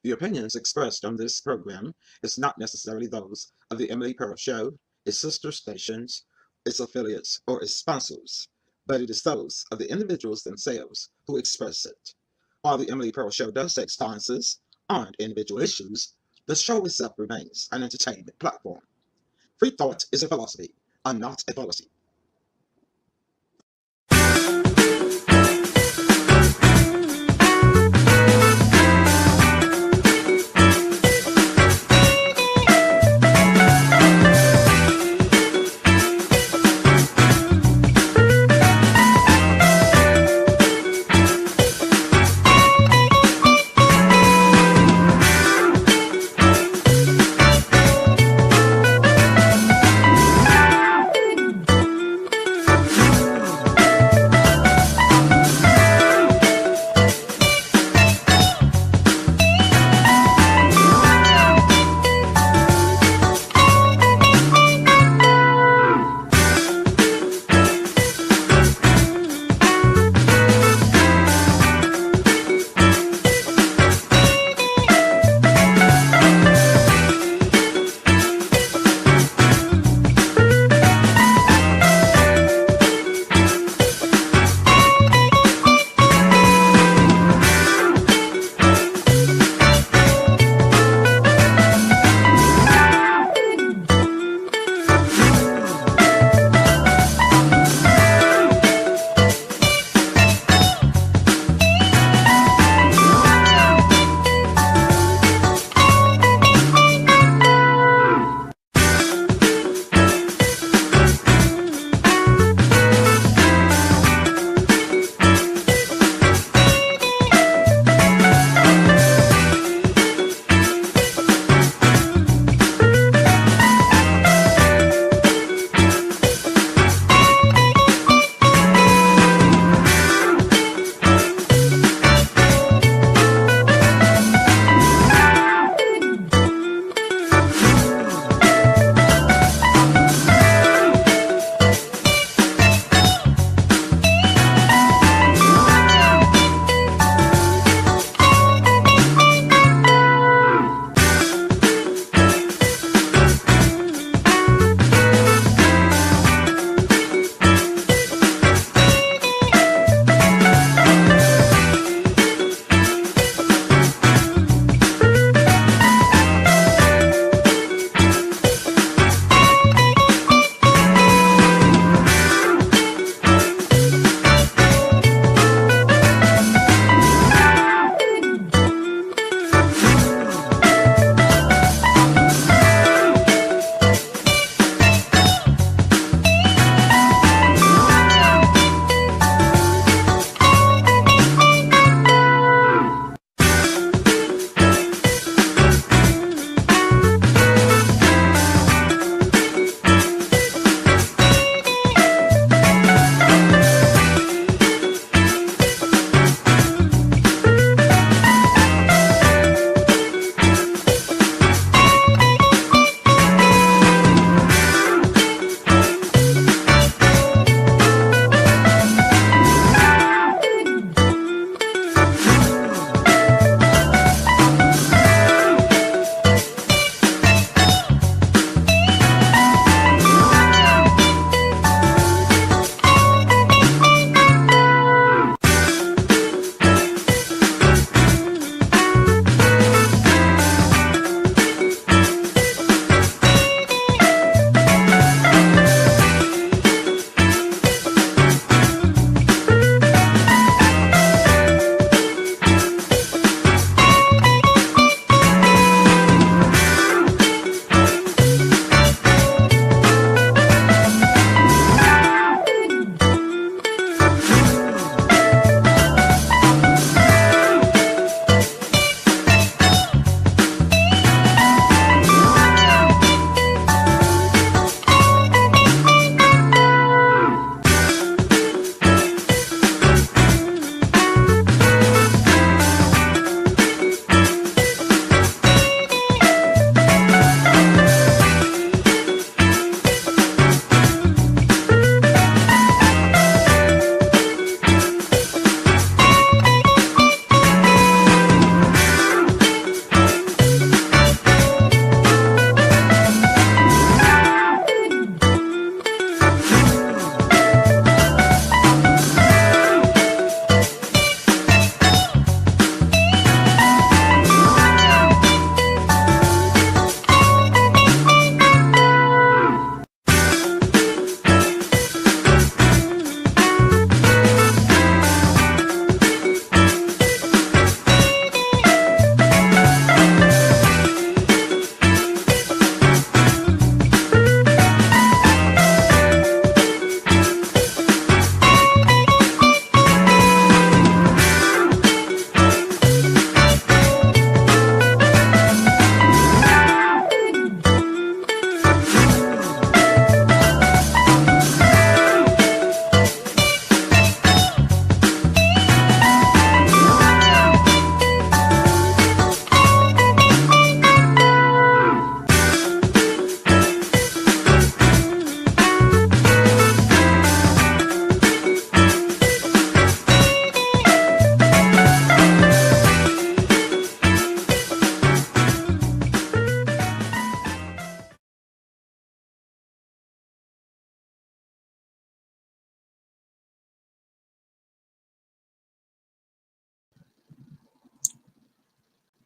The opinions expressed on this program is not necessarily those of the Emily Pearl Show, its sister stations, its affiliates, or its sponsors, but it is those of the individuals themselves who express it. While the Emily Pearl Show does take stances on individual issues, the show itself remains an entertainment platform. Free thought is a philosophy, and not a policy.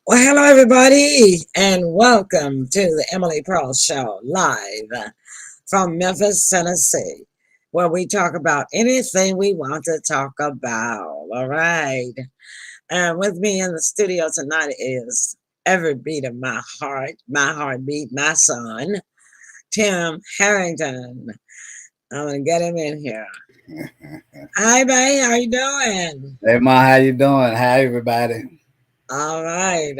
Well, hello, everybody, and welcome to the Emily Pearl Show live from Memphis, Tennessee, where we talk about anything we want to talk about. All right. And with me in the studio tonight is every beat of my heartbeat, my son, Tim Harrington. I'm going to get him in here. Hi, babe. How you doing? Hey Ma, how you doing? Hi everybody. All right.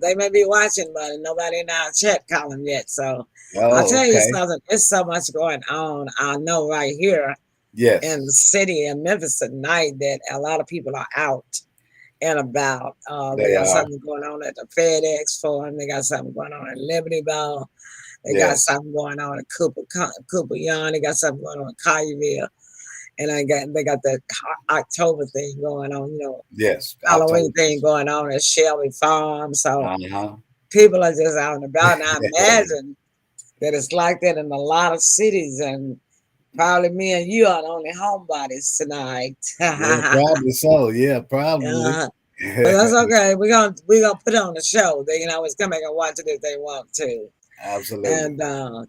They may be watching, but nobody in our chat column yet. So I'll Oh, tell you okay. something. There's so much going on. I know right here in the Yes, city of Memphis tonight that a lot of people are out and about. They they got are. something going on at the FedEx Forum. They got something going on in Liberty Bell. They got Yes, something going on in Cooper Young. They got something going on in Collierville. And they got that October thing going on, yes. Halloween October. thing going on at Shelby Farm. So Uh-huh. people are just out and about. And I imagine that it's like that in a lot of cities. And probably me and you are the only homebodies tonight. Yeah, probably so. Yeah, probably. uh, but that's okay. We're gonna put on the show. They can always come back and watch it if they want to. Absolutely. And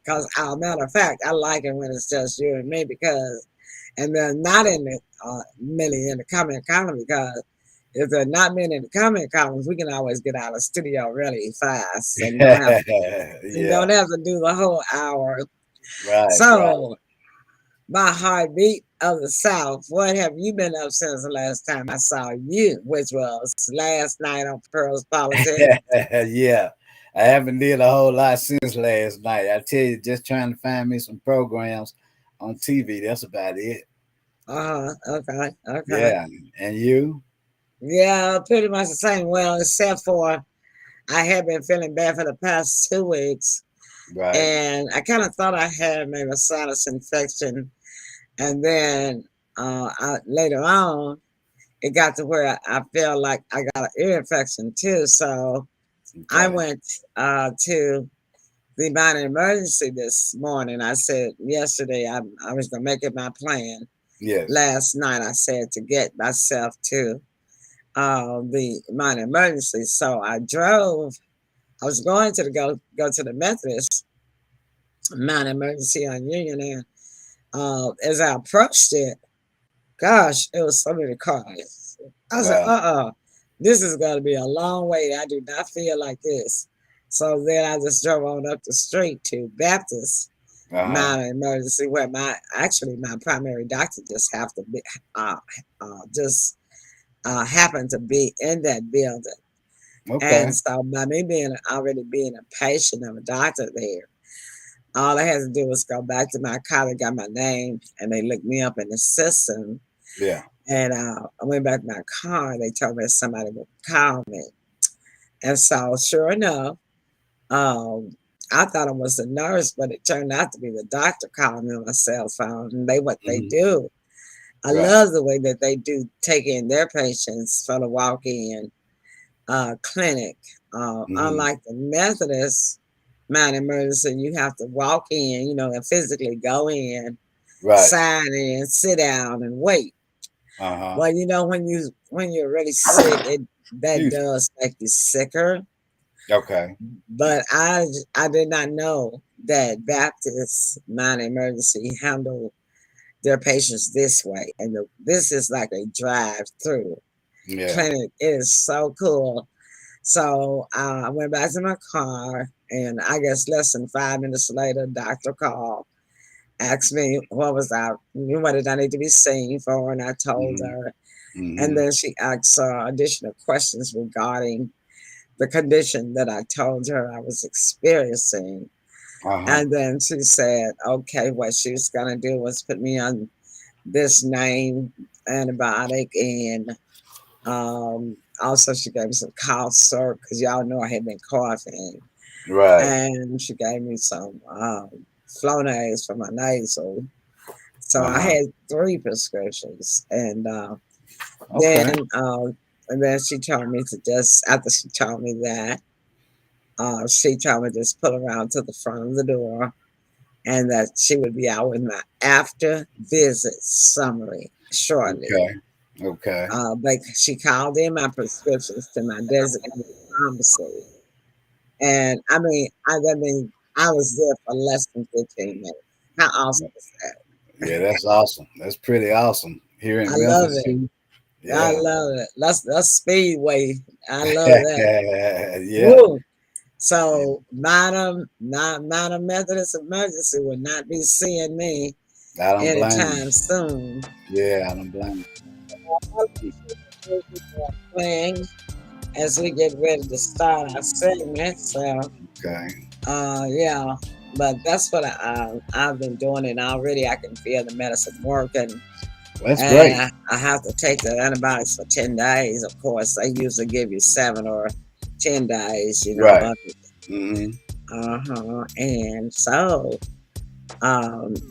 cause matter of fact, I like it when it's just you and me because, and they're not in the many in the comment column because if there are not many in the comment columns, we can always get out of the studio really fast and Yeah. don't have to do the whole hour. Right, right. So, my heartbeat of the South, what have you been up since the last time I saw you, which was last night on Pearl's Politics? Yeah. I haven't did a whole lot since last night. I tell you, just trying to find me some programs on TV. That's about it. Okay, okay. Yeah. And you? Yeah, pretty much the same. Well, except for I have been feeling bad for the past 2 weeks, Right. and I kind of thought I had maybe a sinus infection, and then later on, it got to where I felt like I got an ear infection too. So I Okay. went to the minor emergency this morning. I said yesterday I was gonna make it my plan. Yes. Last night I said to get myself to the minor emergency. So I drove. I was going to go to the Methodist minor emergency on Union, and as I approached it, gosh, it was so many cars. I said, Wow. this is going to be a long wait. I do not feel like this. So then I just drove on up the street to Baptist Uh-huh. minor emergency, where my primary doctor just have to be uh, just happened to be in that building. And Okay. so by me being already being a patient of a doctor there, all I had to do was go back to my car. They got my name and they looked me up in the system. Yeah. And I went back to my car and they told me somebody would call me. And so sure enough, um, I thought it was the nurse, but it turned out to be the doctor calling me on my cell phone. And what they Hmm. do. I Right. love the way that they do take in their patients for the walk-in clinic. Hmm. Unlike the Methodist minor emergency, you have to walk in, and physically go in, Right. sign in, sit down, and wait. Uh-huh. Well, when you're really sick, it that Excuse me. does make you sicker. Okay. But I did not know that Baptist minor emergency handle their patients this way, and this is like a drive-through Yeah. clinic. It is so cool. So I went back to my car, and I guess less than 5 minutes later, doctor called, asked me what did I need to be seen for, and I told Hmm. her. And Hmm. then she asked additional questions regarding the condition that I told her I was experiencing. Uh-huh. And then she said, okay, what she was going to do was put me on this name antibiotic, and also she gave me some cough syrup because y'all know I had been coughing. Right. And she gave me some Flonase for my nasal. So I Uh-huh. had three prescriptions, then Okay. uh, and then she told me to just after she told me that she told me to just pull around to the front of the door, and that she would be out with my after visit summary shortly. Okay. Okay. But she called in my prescriptions to my designated pharmacy. And I was there for less than 15 minutes. How awesome is that? Yeah, that's awesome. That's pretty awesome here I in love Memphis it. too. I Yeah. love it. That's Speedway. I love that. Yeah. Woo. Yeah. So Modern Methodist Emergency will not be seeing me I don't blame you. anytime soon. Yeah, I don't blame I'll appreciate the music you're playing as we get ready to start our segment. So you. Okay. yeah, but that's what I've been doing, and already I can feel the medicine working. That's And great. I have to take the antibiotics for 10 days. Of course, they usually give you 7 or 10 days. Right. Hmm. And so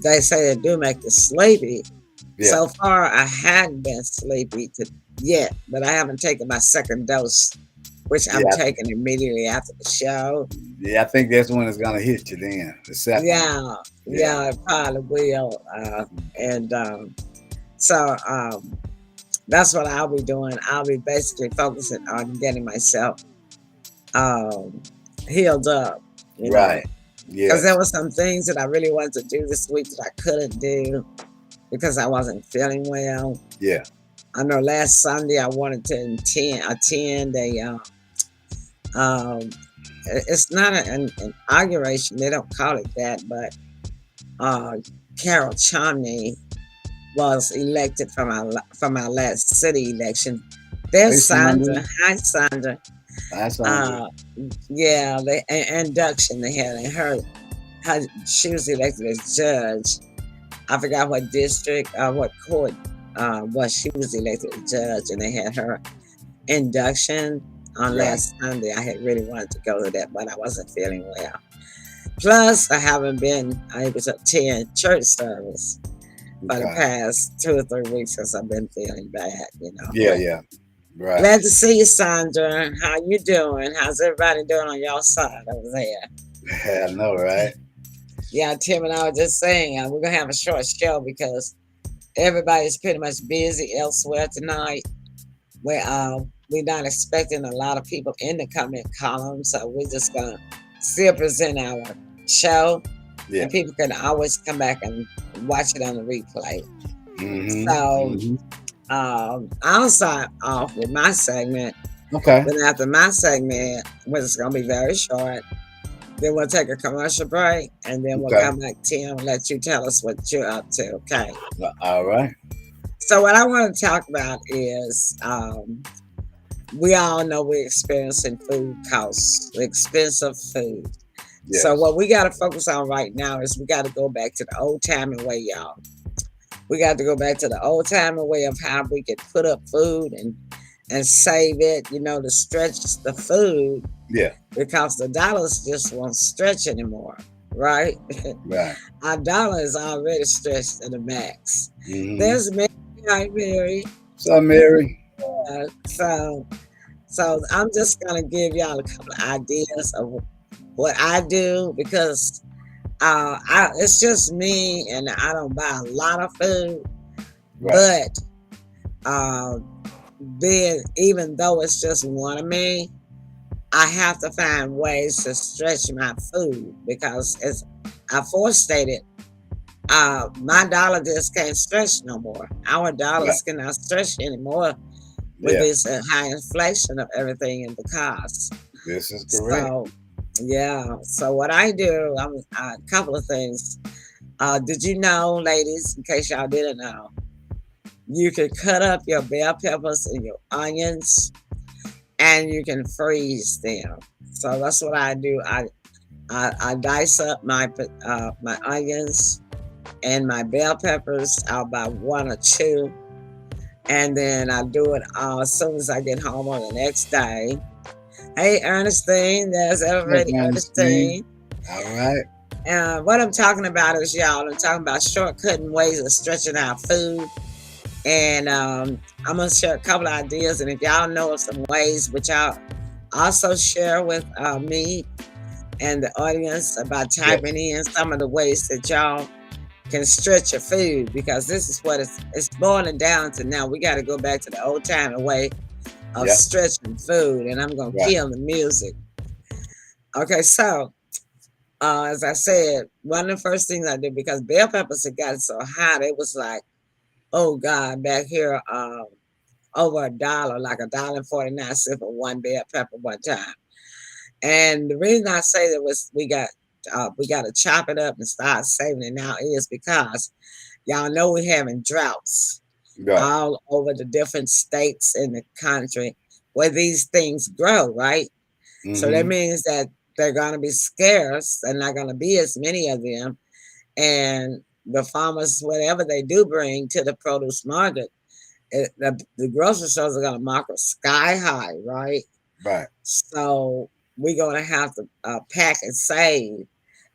they say they do make you sleepy. Yeah. So far, I hadn't been sleepy yet, but I haven't taken my second dose, which I'm Yeah. taking immediately after the show. Yeah. I think that's when it's gonna hit you then. The second one. Yeah, Yeah. yeah, it probably will. And so that's what I'll be doing. I'll be basically focusing on getting myself um, healed up, Right. because there Yes. were some things that I really wanted to do this week that I couldn't do because I wasn't feeling well. Yeah. I know last Sunday I wanted to attend a it's not an inauguration, they don't call it that, but Carol Chandni was elected from our last city election. There's Hey, Sandra. Sandra. Hi, Sandra. Hi, Sandra. Uh, yeah, the induction they had in her. She was elected as judge. I forgot what district, what court was she was elected as judge, and they had her induction on Right. last Sunday. I had really wanted to go to that, but I wasn't feeling well. Plus, I haven't been able to attend church service for the Okay. past 2 or 3 weeks because I've been feeling bad. Yeah. But Yeah. Right. glad to see you, Sandra. How you doing? How's everybody doing on your side over there? I know, right? Yeah, Tim and I were just saying we're gonna have a short show because everybody's pretty much busy elsewhere tonight. We're not expecting a lot of people in the comment column, so we're just gonna still present our show, Yeah. and people can always come back and watch it on the replay. Mm-hmm. So Mm-hmm. I'll start off with my segment. Okay. Then after my segment, which is gonna be very short, then we'll take a commercial break, and then we'll Okay. come back, Tim, and let you tell us what you're up to. Okay. All right. So what I want to talk about is we all know we're experiencing food costs, expensive food. Yes. So what we got to focus on right now is we got to go back to the old timey way, y'all. We got to go back to the old timey way of how we could put up food and save it, to stretch the food. Yeah. Because the dollars just won't stretch anymore, right? Right. Our dollar is already stretched to the max. Mm-hmm. There's Mary. Hi, Mary. What's up, Mary? So I'm just gonna give y'all a couple of ideas of what I do because it's just me and I don't buy a lot of food, Right. but then even though it's just one of me, I have to find ways to stretch my food because as I forestated, my dollar just can't stretch no more. Our dollars cannot stretch anymore with this high inflation of everything and the costs. This is correct. So, yeah. So what I do, a couple of things. Did you know, ladies, in case y'all didn't know, you can cut up your bell peppers and your onions, and you can freeze them. So that's what I do. I dice up my onions and my bell peppers. I'll buy 1 or 2, and then I do it as soon as I get home on the next day. Hey, Ernestine, there's already Ernestine. All right. What I'm talking about is, y'all, I'm talking about shortcutting ways of stretching our food. And I'm going to share a couple of ideas. And if y'all know of some ways, which I'll also share with me and the audience about typing in some of the ways that y'all can stretch your food, because this is what it's boiling down to now. We got to go back to the old time way of Yeah. stretching food, and I'm gonna Right. kill the music. Okay, so as I said, one of the first things I did, because bell peppers had gotten so hot, it was like, oh God, back here, over $1, like $1.49 for one bell pepper one time. And the reason I say that was we got to chop it up and start saving it now is because y'all know we're having droughts Right. all over the different states in the country where these things grow, right? So that Mm-hmm. means that they're going to be scarce. They're not going to be as many of them. And the farmers, whatever they do bring to the produce market, the grocery stores are going to market sky high, right? Right. So we're going to have to pack and save.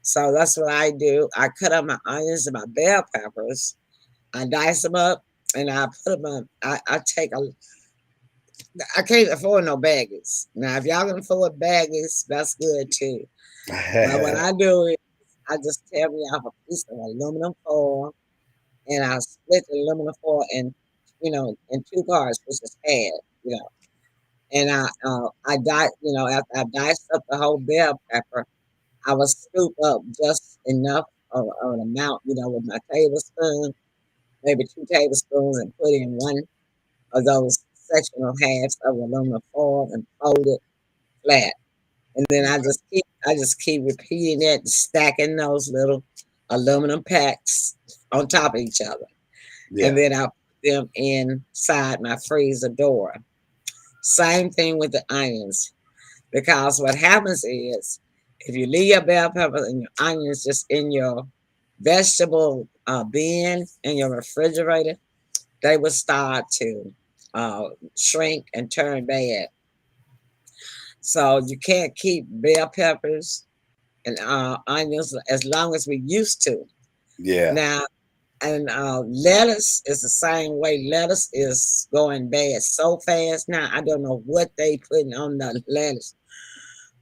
So that's what I do. I cut up my onions and my bell peppers. I dice them up and I put them on. I take a. I can't afford no baggies. Now, if y'all can afford baggies, that's good too. But what I do is I just tear me off a piece of aluminum foil, and I split the aluminum foil in two parts, which is half. And I after I diced up the whole bell pepper, I would scoop up just enough of an amount, with my tablespoon, maybe 2 tablespoons, and put in one of those sectional halves of aluminum foil and fold it flat. And then I just keep repeating that, stacking those little aluminum packs on top of each other. And Yeah. then I put them inside my freezer door. Same thing with the onions. Because what happens is, if you leave your bell peppers and your onions just in your vegetable bin in your refrigerator, they will start to shrink and turn bad. So you can't keep bell peppers and onions as long as we used to. Yeah. Now, and lettuce is the same way. Lettuce is going bad so fast now. I don't know what they putting on the lettuce.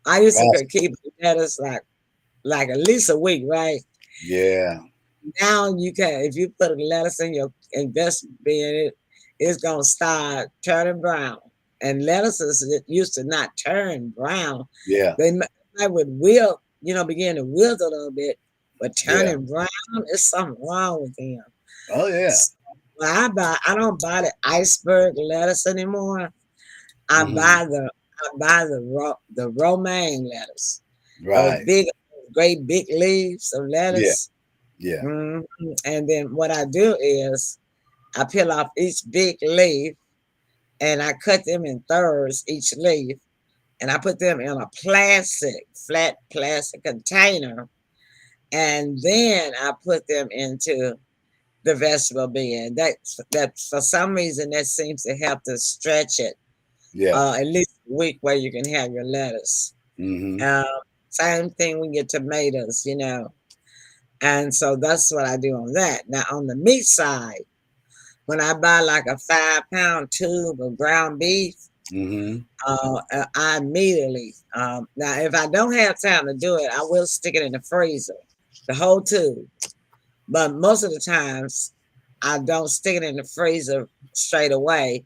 I used to That's, could keep lettuce like at least a week, right? yeah. Now you can, if you put a lettuce in your investment bin, it's gonna start turning brown. And lettuces that used to not turn brown, Yeah. they would wilt, begin to wilt a little bit, but Yeah. turning brown is something wrong with them. Oh yeah. So I don't buy the iceberg lettuce anymore. I Mm-hmm. buy the I buy the romaine lettuce. Those Right. big, great big leaves of Yeah. lettuce. Yeah. Mhm. And then what I do is I peel off each big leaf and I cut them in thirds, each leaf, and I put them in a flat plastic container. And then I put them into the vegetable bin. That for some reason that seems to help to stretch it Yeah. at least a week where you can have your lettuce. Mm-hmm. Um, Same thing with your tomatoes. And so that's what I do on that. Now on the meat side, when I buy like a 5-pound tube of ground beef, Mm-hmm. I immediately now if I don't have time to do it, I will stick it in the freezer, the whole tube. But most of the times, I don't stick it in the freezer straight away.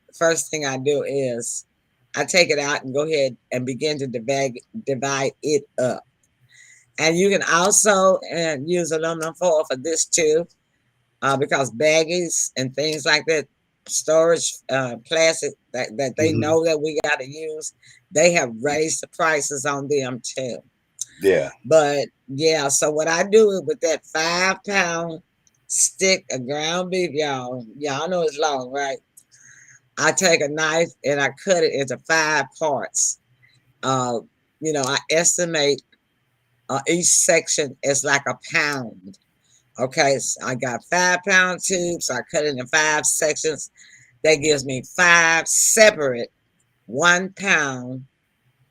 The first thing I do is I take it out and go ahead and begin to divide it up. And you can also use aluminum foil for this too, because baggies and things like that, storage plastic that they Mm-hmm. know that we got to use, they have raised the prices on them too. Yeah. But yeah, so what I do is with that 5-pound stick of ground beef, y'all know it's long, right? I take a knife and I cut it into 5 parts. Uh, I estimate each section is like a pound. Okay, so I got 5-pound tubes. So I cut it in 5 sections. That gives me 5 separate 1-pound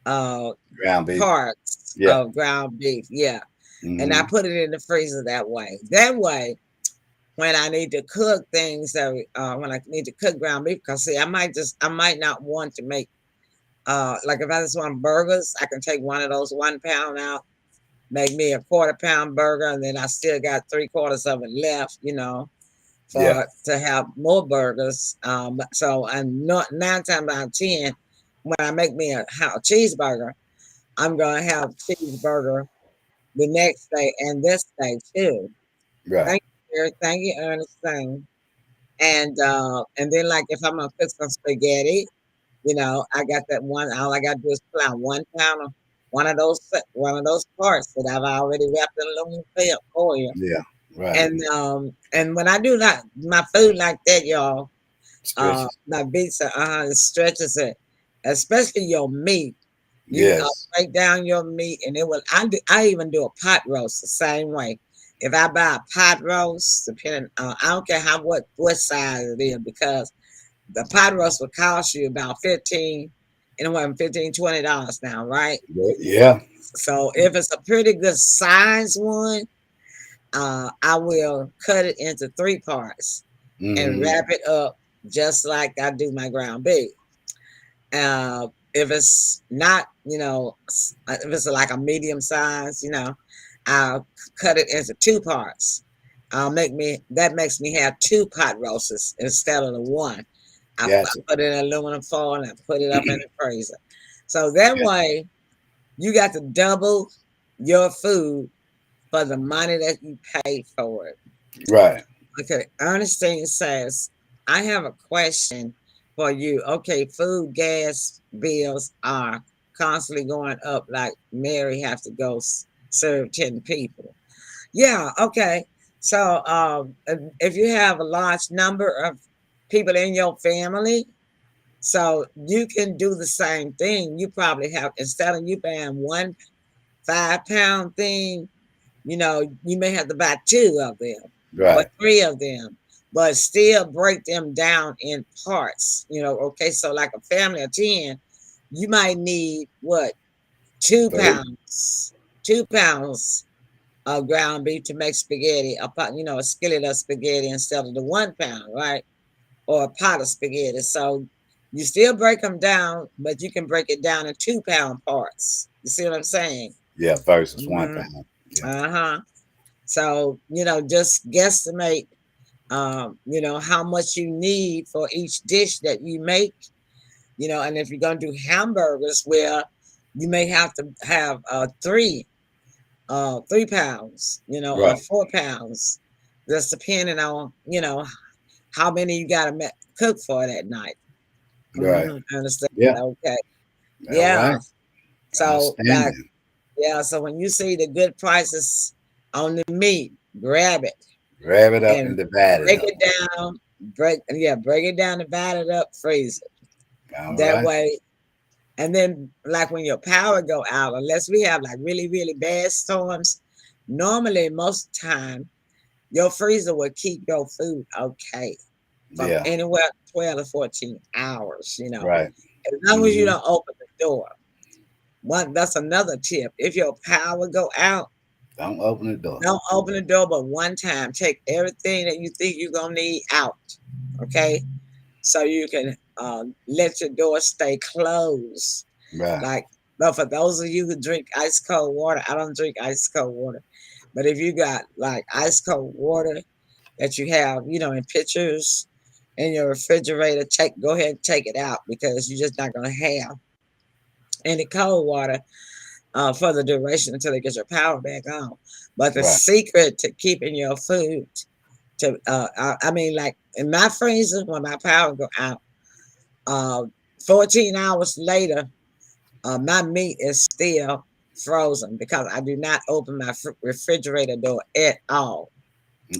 uh, Ground beef. parts Yeah. of ground beef. Yeah. And I Mm-hmm. put it in the freezer that way. That way, when I need to cook things, when I need to cook ground beef, because see, I might not want to make, like if I just want burgers, I can take one of those 1 pound out make me a quarter-pound burger, and then I still got three-quarters of it left, Yeah. for to have more burgers. So I'm not 9 times out of 10, when I make me a cheeseburger, I'm gonna have cheeseburger the next day and this day too. Right. Thank you, Eric. Thank you, Ernestine. And then like if I'm gonna cook some spaghetti, I got that one. All I gotta do is pull out 1 pound of one of those parts that I've already wrapped in aluminum foil. Yeah. Right. And when I do that, my food like that, y'all, Stretches. my pizza, it stretches it, especially your meat. You Yes. break down your meat, and it will. I even do a pot roast the same way. If I buy a pot roast, depending, I don't care what size it is, because the pot roast will cost you about anywhere from $15-$20 now, right? Yeah. So if it's a pretty good size one, I will cut it into 3 parts and Hmm. wrap it up just like I do my ground beef. If it's not, if it's like a medium size, I'll cut it into 2 parts. That makes me have 2 pot roasts instead of the one. I Gotcha. put it in aluminum foil and I put it up in the freezer. So that Gotcha. way you got to double your food for the money that you paid for it. Right. Okay, Ernestine says, I have a question for you. Okay, food, gas bills are constantly going up, like Mary have to go serve 10 people. Yeah, okay. So if you have a large number of people in your family, so you can do the same thing. You probably have, instead of you buying one 5-pound thing, you may have to buy 2 of them or Right. 3 of them, but still break them down in parts. Okay, so like a family of 10, you might need what, 2 Three. pounds, 2 pounds of ground beef to make spaghetti, a skillet of spaghetti instead of the 1 pound, right? Or a pot of spaghetti. So you still break them down, but you can break it down in 2-pound parts. You see what I'm saying? Yeah. Versus one Hmm. pound. Yeah. Uh-huh. So, just guesstimate, how much you need for each dish that you make, and if you're going to do hamburgers, well, you may have to have 3 pounds, or Right. 4 pounds, just depending on, how many you got to cook for that night. Right. Understand? Yeah. Okay. All Yeah. right. So, like, Outstanding. yeah. So when you see the good prices on the meat, grab it Rev it up and and divide it break up. it down. Break it down, divide it up, freeze it. All That right. way, and then like when your power go out, unless we have like really, really bad storms, normally most time your freezer will keep your food okay from Yeah. anywhere 12 to 14 hours, Right. as long as you Hmm. don't open the door. That's another tip. If your power go out, Don't open the door. don't open the door but one time. Take everything that you think you're gonna need out. Okay. So you can let your door stay closed. Right. Like, but for those of you who drink ice cold water, I don't drink ice cold water. But if you got like ice cold water that you have, in pitchers in your refrigerator, go ahead and take it out, because you're just not gonna have any cold water for the duration until they get your power back on. But the Right. secret to keeping your food I mean, like in my freezer, when my power go out, uh, 14 hours later, my meat is still frozen because I do not open my refrigerator door at all.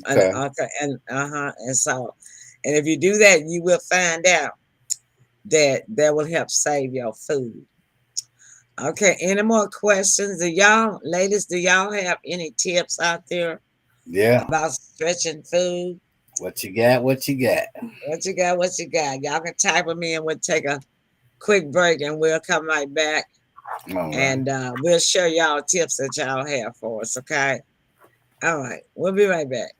And Okay. okay, and so, and if you do that, you will find out that will help save your food. Okay, any more questions? Do y'all have any tips out there Yeah. about stretching food? What you got? What you got? What you got? What you got? Y'all can type with me and we'll take a quick break and we'll come right back All right. and we'll share y'all tips that y'all have for us, okay? All right, we'll be right back.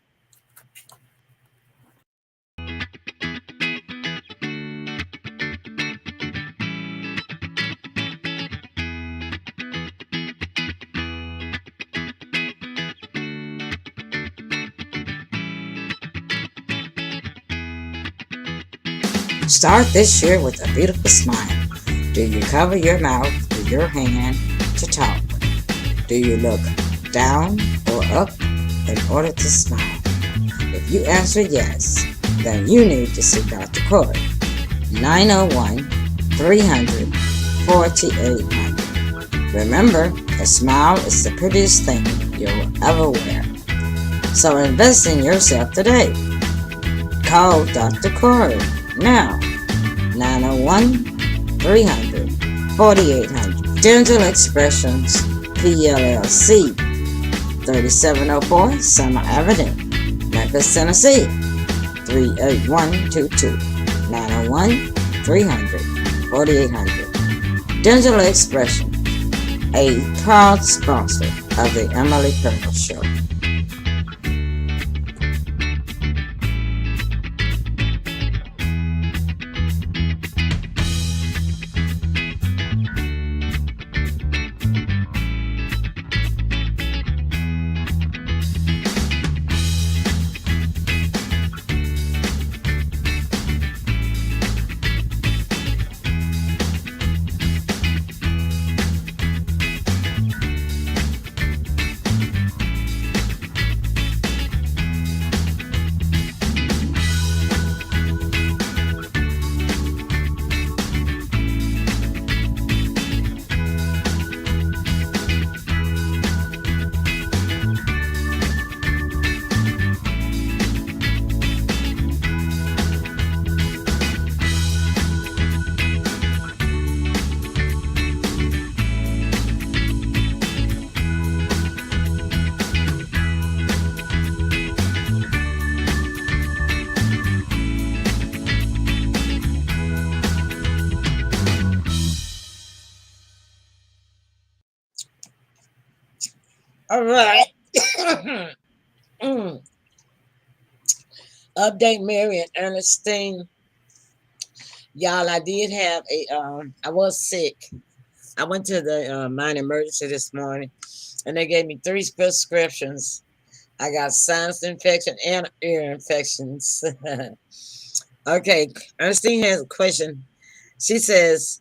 Start this year with a beautiful smile. Do you cover your mouth with your hand to talk? Do you look down or up in order to smile? If you answer yes, then you need to see Dr. Corey. 901-300-4800. Remember, a smile is the prettiest thing you'll ever wear. So invest in yourself today. Call Dr. Corey now. 901-300-4800. Dental Expressions PLLC, 3704 Summer Avenue, Memphis, Tennessee, 38122. 901-300-4800. Dental Expression, a proud sponsor of the Emily Pearl Show. All right. Update Mary and Ernestine. Y'all, I did have I was sick. I went to the minor emergency this morning and they gave me 3 prescriptions. I got sinus infection and ear infections. Okay, Ernestine has a question. She says,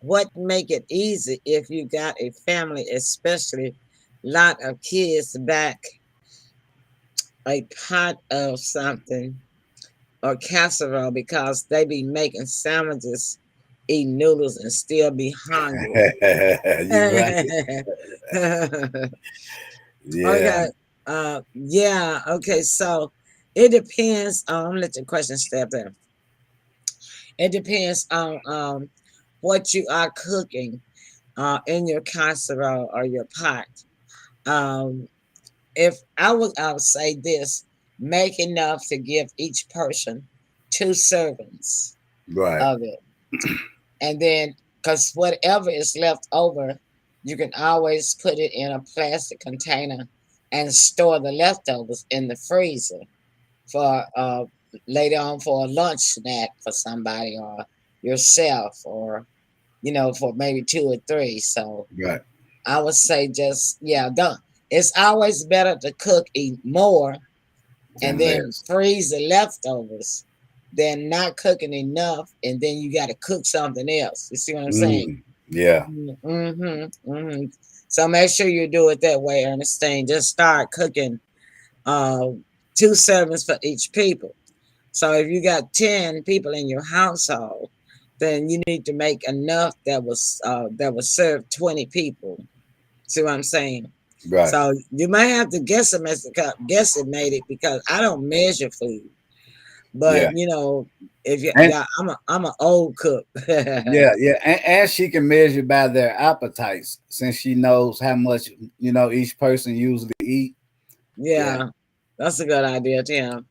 what make it easy if you got a family, especially lot of kids, back a pot of something or casserole because they be making sandwiches, eat noodles, and still be hungry. Yeah. Okay. Yeah. Okay. So it depends on. Let your question step there. It depends on what you are cooking in your casserole or your pot. If I would say this, make enough to give each person 2 servings Right. of it. And then, because whatever is left over, you can always put it in a plastic container and store the leftovers in the freezer for later on for a lunch snack for somebody or yourself, or for maybe 2 or 3. So Right. I would say just don't. It's always better to cook, eat more, and then freeze the leftovers than not cooking enough, and then you got to cook something else. You see what I'm saying? Yeah. So make sure you do it that way, Ernestine. Just start cooking 2 servings for each people. So if you got 10 people in your household, then you need to make enough that will serve 20 people. See what I'm saying? Right. So you might have to guesstimate it because I don't measure food. But if I'm an old cook. Yeah. And she can measure by their appetites since she knows how much each person usually eat. Yeah, that's a good idea, Tim.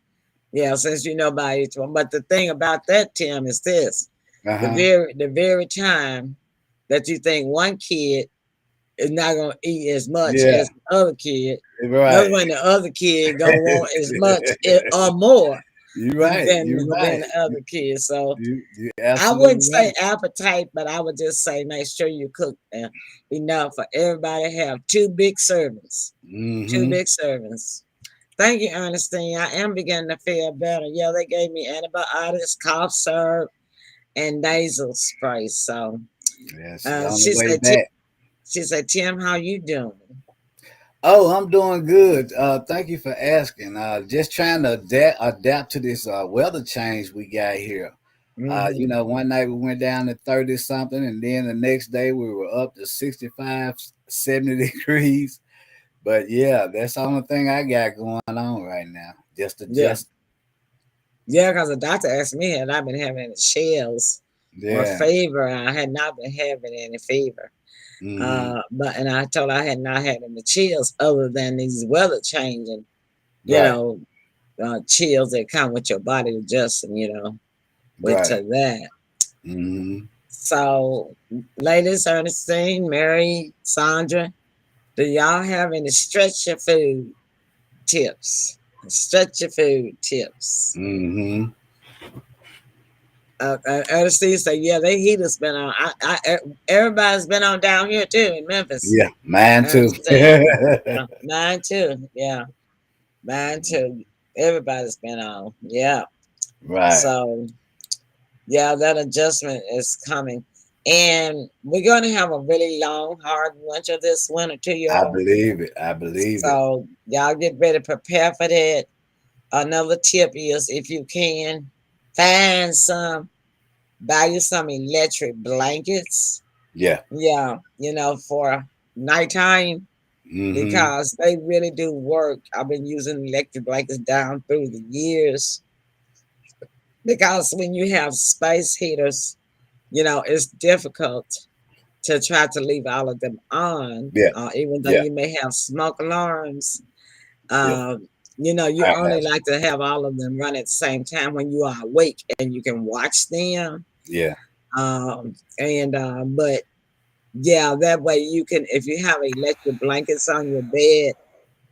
Yeah, since you know by each one. But the thing about that, Tim, is this: the very time that you think one kid is not gonna eat as much as the other kid, that's when the other kid gonna want as much or more. You're right. Than the other kids. So I wouldn't say appetite, but I would just say make sure you cook enough for everybody to have 2 big servings. 2 big servings. Thank you, Ernestine. I am beginning to feel better. Yeah, they gave me antibiotics, cough syrup, and nasal spray. So Yeah, she's on the she way said, back. Tim, how you doing? Oh, I'm doing good. Thank you for asking. Just trying to adapt to this weather change we got here. Hmm. One night we went down to 30 something, and then the next day we were up to 65, 70 degrees. But yeah, that's the only thing I got going on right now. Just Yeah. adjust. Yeah, because the doctor asked me had I been having any chills or Yeah. fever. I had not been having any fever. Hmm. But and I told her I had not had any chills other than these weather changing, you Right. know, chills that come with your body adjusting, with Right. to that. Hmm. So, ladies, Ernestine, Mary, Sandra, do y'all have any stretch your food tips? Stretch your food tips. Hmm. Ernestine said, "Yeah, they heaters been on. Everybody's been on down here too in Memphis. Yeah, mine too. Ernestine, mine too. Yeah, mine too. Everybody's been on. Yeah. Right. So yeah, that adjustment is coming. And we're going to have a really long, hard winter this winter too, I y'all. believe it. I believe it. So y'all get ready to prepare for that. Another tip is if you can find some, buy you some electric blankets. Yeah. Yeah, for nighttime Hmm. because they really do work. I've been using electric blankets down through the years because when you have space heaters, it's difficult to try to leave all of them on, Yeah. even though Yeah. you may have smoke alarms. Yeah. You I only have. like to have all of them run at the same time when you are awake and you can watch them. Yeah. But yeah, that way you can, if you have electric blankets on your bed,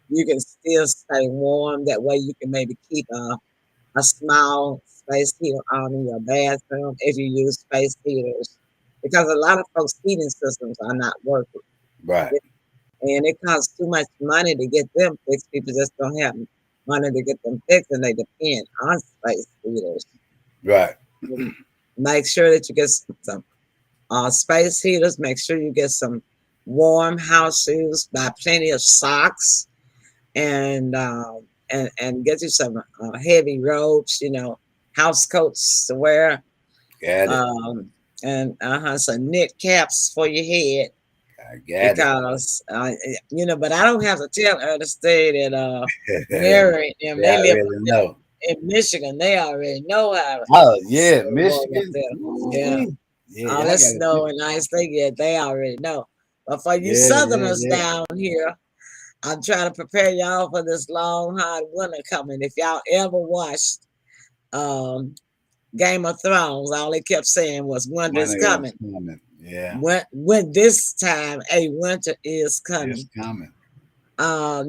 you can still stay warm. That way you can maybe keep a small space heater on in your bathroom if you use space heaters. Because a lot of folks' heating systems are not working. Right. And it costs too much money to get them fixed. People just don't have money to get them fixed and they depend on space heaters. Right. Make sure that you get some space heaters. Make sure you get some warm house shoes. Buy plenty of socks and get you some heavy robes. House coats to wear. Got it. Um, and some knit caps for your head I got it. because but I don't have to tell her to stay at Mary and them. Yeah, They I live really know. in Michigan. They already know how Oh yeah, so warm up Michigan. there. Yeah. Ooh-wee. Yeah, All y'all the got snow it. and ice they get, they already know. But for you Yeah, yeah, Southerners yeah. down here, I'm trying to prepare y'all for this long, hard winter coming. If y'all ever watched um, Game of Thrones, all they kept saying was winter When is it is coming. coming. Yeah, When this time a winter is it's coming. coming.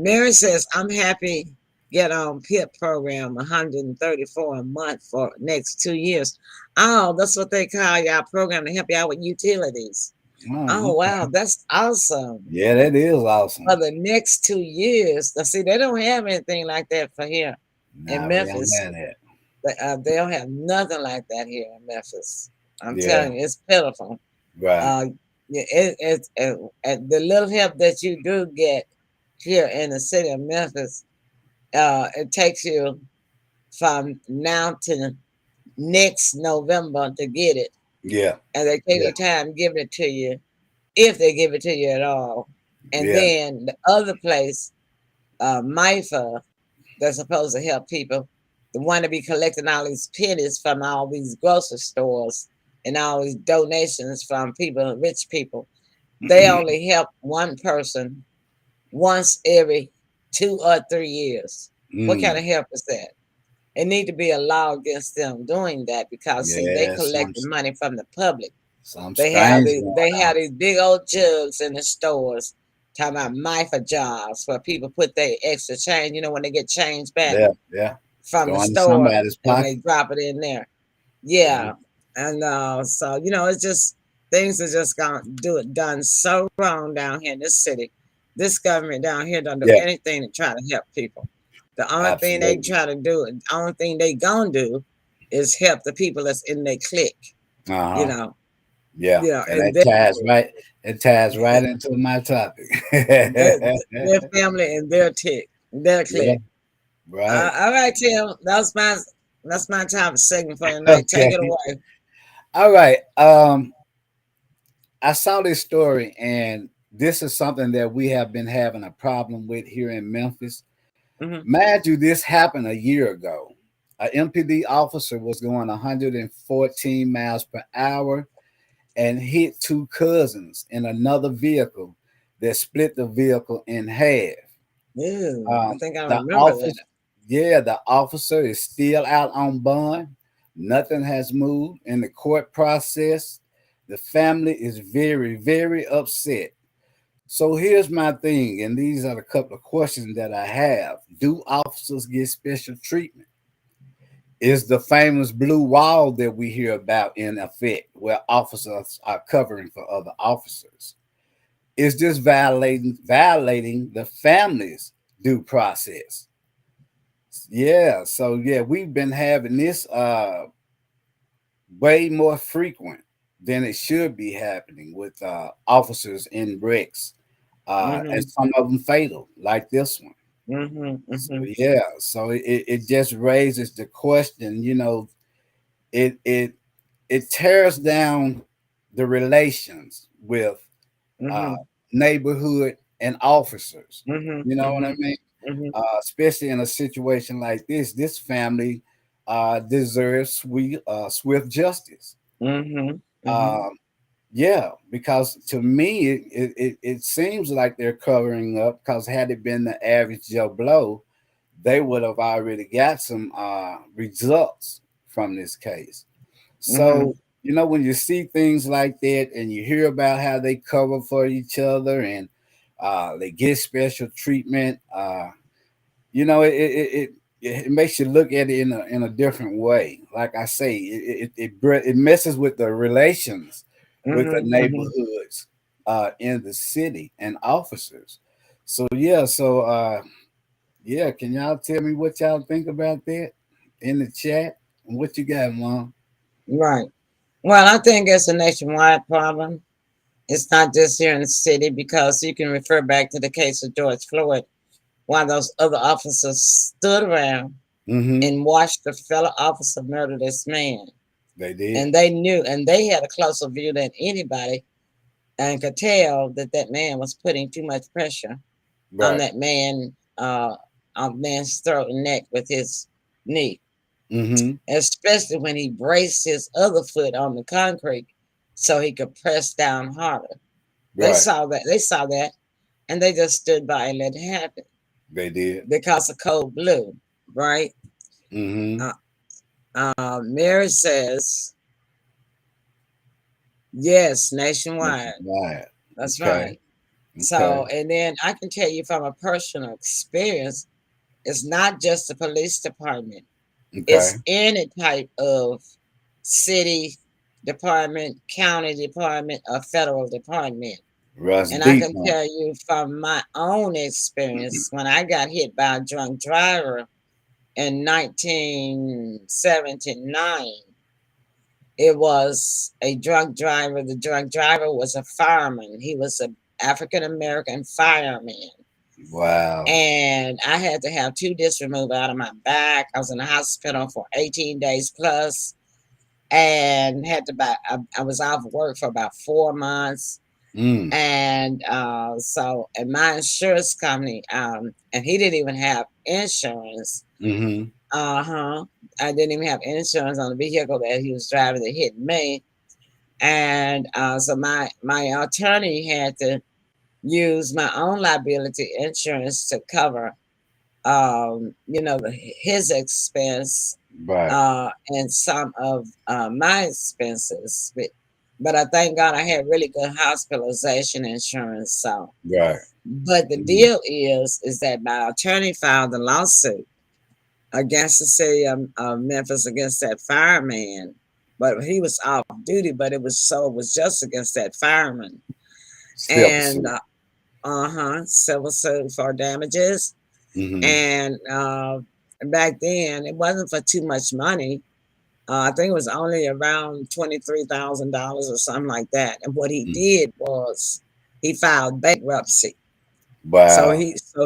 Mary says, I'm happy get on PIP program 134 a month for next 2 years. Oh, that's what they call y'all program to help you out with utilities. Oh, Oh wow, okay. that's awesome. Yeah, that is For awesome. the next 2 years. Now see, they don't have anything like that for here in Nah, we don't Memphis. have that. They don't have nothing like that here in Memphis. I'm Yeah, telling you, it's pitiful. right. Uh, yeah, the little help that you do get here in the city of Memphis, it takes you from now to next November to get it, Yeah, and they take yeah, their time giving it to you if they give it to you at all. And yeah. then the other place, MIFA, that's supposed to help people, the one to be collecting all these pennies from all these grocery stores and all these donations from people, rich people. They only help one person once every 2 or 3 years. What kind Mm, of help is that? It need to be a law against them doing that because see, they yeah, collect the money from the public. some They have strange these going they on. have these big old jugs in the stores talking about MIFA jobs where people put their extra change, when they get change back Yeah, yeah. from the Going to store somebody's and they pocket. drop it in there. Yeah, Yeah. And so it's just things are just gonna done so wrong down here in this city. This government down here don't do yeah, anything to try to help people. The only thing they Absolutely. try to do, the only thing they gonna do is help the people that's in their clique, you Uh-huh. know, Yeah. And and their clique, it ties right into my topic. their, their family and their Yeah, clique. right. All right, Tim, that's my time segment for tonight. Take it Okay. away. All right. I saw this story, and this is something that we have been having a problem with here in Memphis. Hmm. Mind you, this happened a year ago. An MPD officer was going 114 miles per hour and hit two cousins in another vehicle that split the vehicle in half. Ew, I think I The remember that. office, yeah, the officer is still out on bond. Nothing has moved in the court process. The family is very, very upset. So here's my thing, and these are a couple of questions that I have. Do officers get special treatment? Is the famous blue wall that we hear about in effect where officers are covering for other officers? Is this violating the family's due process? Yeah, so yeah, we've been having this way more frequent than it should be happening with officers in wrecks, and Hmm. some of them fatal, like this one. Hmm. So Hmm. yeah, so it just raises the question, it it it tears down the relations with uh, Hmm. neighborhood and officers. Hmm. You know what I Hmm. mean? Hmm. Especially in a situation like this, this family deserves swift justice. Hmm. Hmm. Um, yeah, because to me, it seems like they're covering up. Because had it been the average Joe Blow, they would have already got some results from this case. Hmm. So, when you see things like that and you hear about how they cover for each other and they get special treatment, you know, it makes you look at it in a different way. Like I say, it messes with the relations with the Hmm. Hmm. neighborhoods in the city and officers. So yeah, can y'all tell me what y'all think about that in the chat? And what you got, Mom? Right. Well, I think it's a nationwide problem. It's not just here in the city because you can refer back to the case of George Floyd, while those other officers stood around Mm-hmm. and watched the fellow officer murder this man. They did. And they knew, and they had a closer view than anybody and could tell that that man was putting too much pressure on Right. that man's throat and neck with his knee, Mm-hmm. especially when he braced his other foot on the concrete so he could press down harder. Right. They saw that, and they just stood by and let it happen They did. because of cold blue, right? Mm-hmm. Uh, Mary says, yes, nationwide. Right. That's Okay. right. Okay. So, and then I can tell you from a personal experience, it's not just the police department, Okay. it's any type of city department, county department, or federal department. Russ And I deep, can huh? tell you from my own experience, when I got hit by a drunk driver in 1979, it was a drunk driver. The drunk driver was a fireman. He was an African American fireman. Wow. And I had to have two discs removed out of my back. I was in the hospital for 18 days plus and had to buy, I was off work for about 4 months. Mm. And and my insurance company, and he didn't even have insurance. Mm-hmm. Uh-huh. I didn't even have insurance on the vehicle that he was driving that hit me. And so my attorney had to use my own liability insurance to cover his expense Right. and some of my expenses. But I thank God I had really good hospitalization insurance. So, Right. but the Mm-hmm. deal is that my attorney filed a lawsuit against the city of Memphis against that fireman. But he was off duty, but it was just against that fireman. Still And pursuit. civil suit for damages. Mm-hmm. And back then, it wasn't for too much money. I think it was only around $23,000 or something like that. And what he did was he filed bankruptcy, so Wow.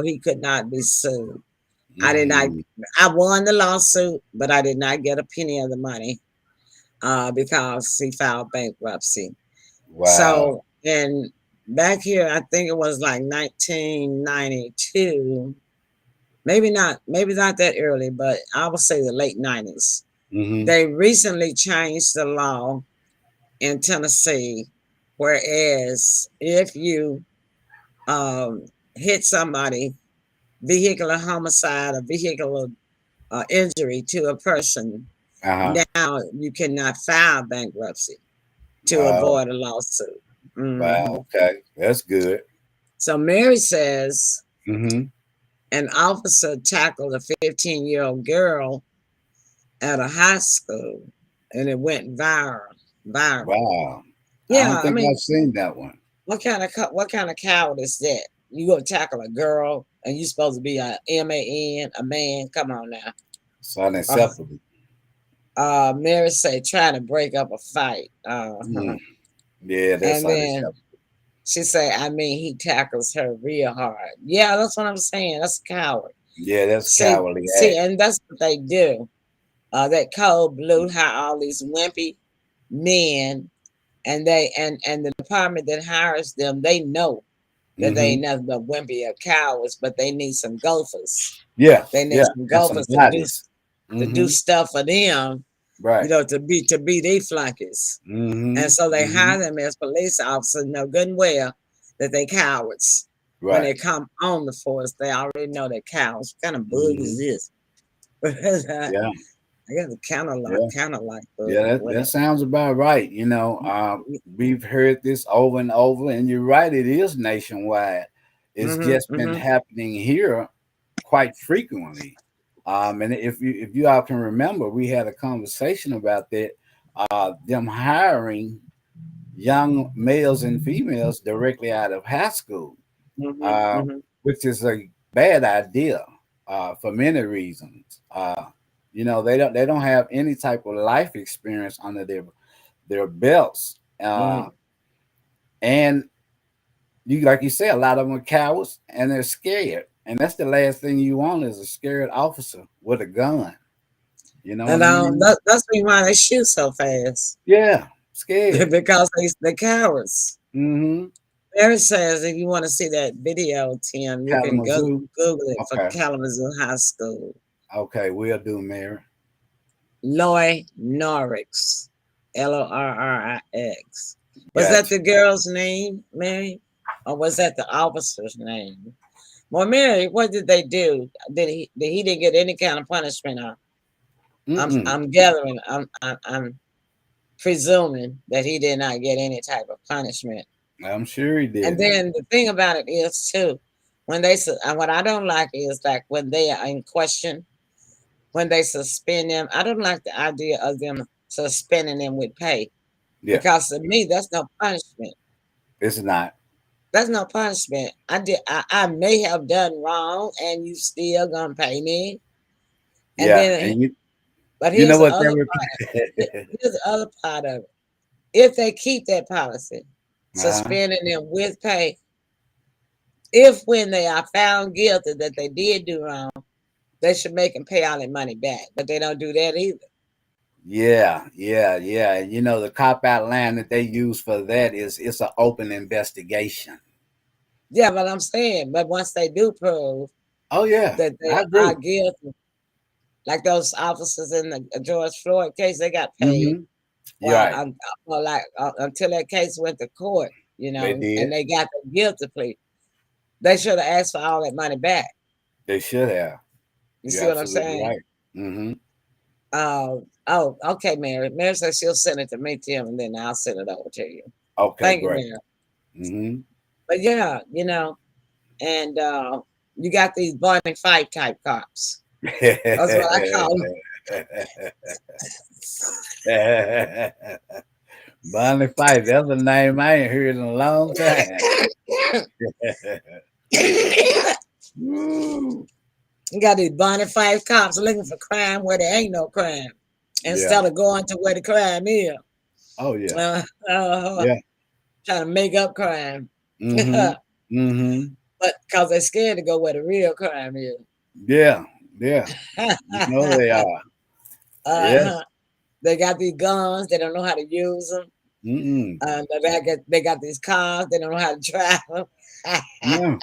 he could not be sued. I did not. Mm-hmm. I won the lawsuit, but I did not get a penny of the money because he filed bankruptcy. Wow. So, and back here, I think it was like 1992. Maybe not that early, but I would say the late 90s. Mm-hmm. They recently changed the law in Tennessee, whereas if you hit somebody, vehicular homicide or vehicular injury to a person, Uh-huh. now you cannot file bankruptcy to Oh, avoid a lawsuit. wow. Mhm. Okay. That's good. So Mary says Mm-hmm. an officer tackled a 15-year-old girl at a high school, and it went viral. Viral. Wow. I don't Yeah, I think mean, I've seen that one. what kind of coward is that? You gonna tackle a girl and you supposed to be a man, a man? Come on now. It's unacceptable. Mary said trying to break up a fight. Mm. Yeah, that's And then unacceptable. she said, I mean, he tackles her real hard. Yeah, that's what I'm saying. That's a coward. Yeah, that's See, cowardly see, act. and that's what they do. That cold blue, how all these wimpy men and the department that hires them, they know that they Mm-hmm. ain't nothing but wimpy or cowards, but they need some gophers. Yeah, They need yeah, some and some gophers bodies. to do Mm-hmm. stuff for them, Right. to be their flunkies. Mm-hmm. And so they Mm-hmm. hire them as police officers, know good and well that they cowards. When Right. they come on the force, they already know they're cowards. What kind of bug is Mm-hmm. this? I Yeah. guess a Yeah. kind of like bug, Yeah, that whatever. sounds about right. We've heard this over and over, and you're right, it is nationwide. It's Mm-hmm, just been mm-hmm, happening here quite frequently. And if you all can remember, we had a conversation about that. Them hiring young males and females directly out of high school, mm-hmm, uh, mm-hmm. which is a bad idea for many reasons. They don't have any type of life experience under their belts, Mm. and you like you say, a lot of them are cowards and they're scared, and that's the last thing you want is a scared officer with a gun. You know what And I mean? that's why they shoot so fast. Yeah, scared. Because they cowards. Mm-hmm. Mary says if you want to see that video, Tim, you can go Kalamazoo. Google it for Okay. Kalamazoo High School. Okay, we'll do, Mary. Loy Norrix. Lorrix. Was that Gotcha. the girl's name, Mary? Or was that the officer's name? Well, Mary, what did they do? He didn't get any kind of punishment? Mm-mm. I'm gathering. I'm presuming that he did not get any type of punishment. I'm sure he And didn't. then the thing about it is too, when what I don't like is like when they are in question, when they suspend them. I don't like the idea of them suspending them with pay Yeah, because to me that's no punishment. it's not. That's no punishment. I may have done wrong, and you still gonna pay me. And Yeah, then, and but you know here's the what other part. that Here's the other part of it. If they keep that policy, uh-huh. suspending them with pay, if when they are found guilty that they did do wrong, they should make them pay all their money back. But they don't do that either. Yeah. The cop out line that they use for that is it's an open investigation. Yeah, but I'm saying, but once they do prove Oh yeah, that they I are agree. guilty, like those officers in the George Floyd case, they got paid. Mm-hmm. You're Well, right. until that case went to court, They and did. they got the guilty plea, they should have asked for all that money back. They should have. You You're see what I'm absolutely saying? right. Mm-hmm. Okay, Mary. Mary says she'll send it to me, Tim, and then I'll send it over to you. Okay, Thank you, great. Mary. Mm-hmm. But yeah, and you got these Barney Fife type cops. That's what I call them. Bonnie Fife, that's a name I ain't heard in a long time. Woo. You got these Bonnie Fife cops looking for crime where there ain't no crime, instead of going to where the crime is. Oh yeah. Yeah. Trying to make up crime. Mm-hmm. Mm-hmm. But because they're scared to go where the real crime is. Yeah. Yeah. You know they are. Yes. They got these guns. They don't know how to use them. Mm-mm. They got these cars. They don't know how to drive them.